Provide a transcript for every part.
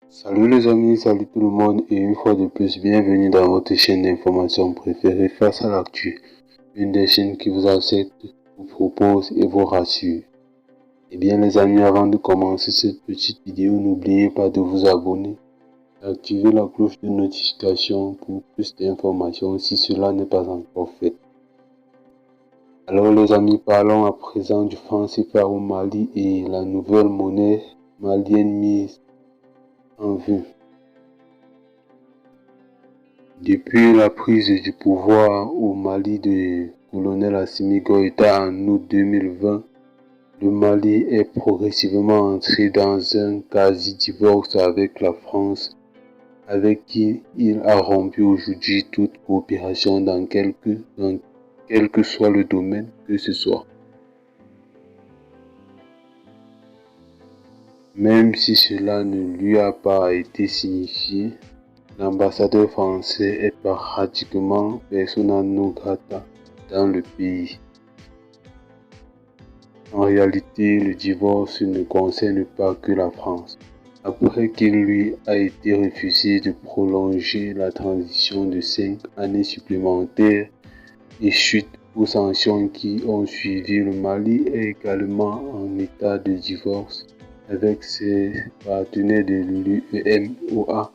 Salut les amis, salut tout le monde et une fois de plus, bienvenue dans votre chaîne d'information préférée Face à l'actu. Une des chaînes qui vous accepte, vous propose et vous rassure. Et bien les amis, avant de commencer cette petite vidéo, n'oubliez pas de vous abonner, d'activer la cloche de notification pour plus d'informations si cela n'est pas encore fait. Alors les amis, parlons à présent du franc CFA au Mali et la nouvelle monnaie malienne mise en vue. Depuis la prise du pouvoir au Mali de colonel Assimi Goïta en août 2020, le Mali est progressivement entré dans un quasi-divorce avec la France, avec qui il a rompu aujourd'hui toute coopération dans quel que soit le domaine que ce soit. Même si cela ne lui a pas été signifié, l'ambassadeur français est pratiquement persona non grata dans le pays. En réalité, le divorce ne concerne pas que la France. Après qu'il lui a été refusé de prolonger la transition de 5 années supplémentaires et suite aux sanctions qui ont suivi, le Mali est également en état de divorce avec ses partenaires de l'UEMOA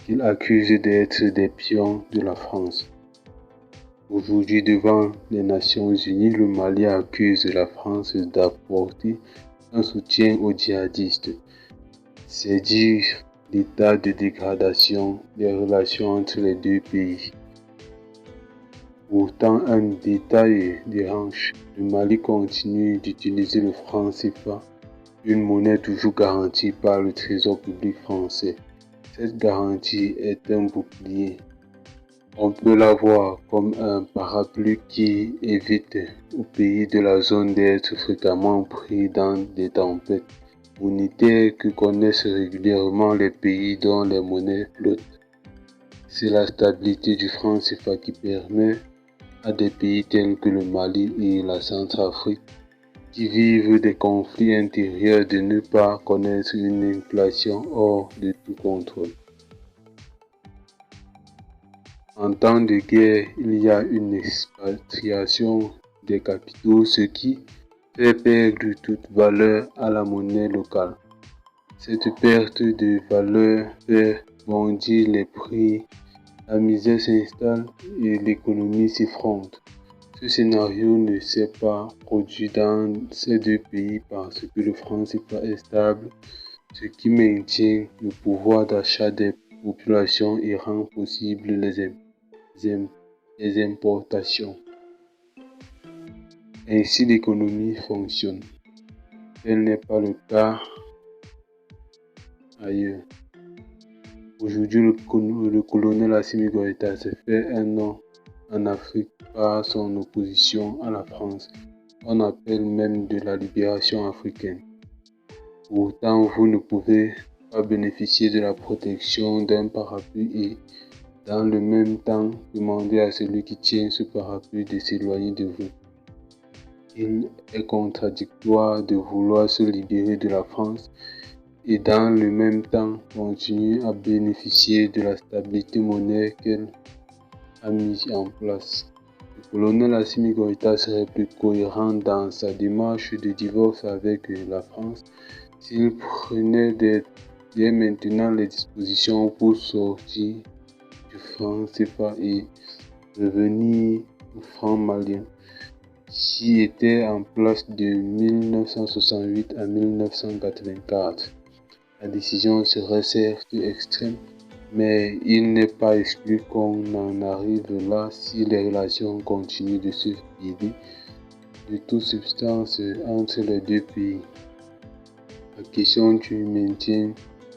qu'il accuse d'être des pions de la France. Aujourd'hui, devant les Nations Unies, le Mali accuse la France d'apporter un soutien aux djihadistes. C'est dire l'état de dégradation des relations entre les deux pays. Pourtant, un détail dérange. Le Mali continue d'utiliser le franc CFA, une monnaie toujours garantie par le Trésor public français. Cette garantie est un bouclier. On peut la voir comme un parapluie qui évite aux pays de la zone d'être fréquemment pris dans des tempêtes monétaires que connaissent régulièrement les pays dont les monnaies flottent. C'est la stabilité du franc CFA qui permet à des pays tels que le Mali et la Centrafrique qui vivent des conflits intérieurs de ne pas connaître une inflation hors de tout contrôle. En temps de guerre, il y a une expatriation des capitaux, ce qui fait perdre toute valeur à la monnaie locale. Cette perte de valeur fait bondir les prix, la misère s'installe et l'économie s'effondre. Ce scénario ne s'est pas produit dans ces deux pays parce que le franc CFA est stable, ce qui maintient le pouvoir d'achat des populations et rend possible les importations. Ainsi l'économie fonctionne. Tel n'est pas le cas ailleurs. Aujourd'hui, le colonel Assimi Goïta s'est fait un nom en Afrique par son opposition à la France. On appelle même de la libération africaine. Pourtant, vous ne pouvez pas bénéficier de la protection d'un parapluie et dans le même temps demander à celui qui tient ce parapluie de s'éloigner de vous. Il est contradictoire de vouloir se libérer de la France et dans le même temps continuer à bénéficier de la stabilité monétaire qu'elle a mise en place. Le colonel Assimi Goïta serait plus cohérent dans sa démarche de divorce avec la France s'il prenait dès maintenant les dispositions pour sortir du franc CFA et revenir au franc malien, qui était en place de 1968 à 1984. La décision serait certes extrême, mais il n'est pas exclu qu'on en arrive là si les relations continuent de se vider de toute substance entre les deux pays. La question du maintien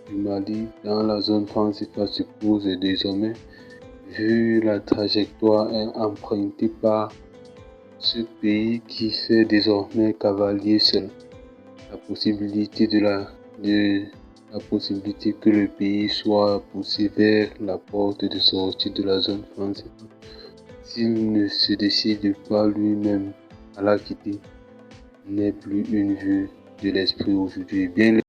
du Mali dans la zone franc CFA se pose désormais, vu la trajectoire empruntée par ce pays qui fait désormais cavalier seul. La possibilité que le pays soit poussé vers la porte de sortie de la zone franc CFA s'il ne se décide pas lui-même à la quitter n'est plus une vue de l'esprit aujourd'hui. Bien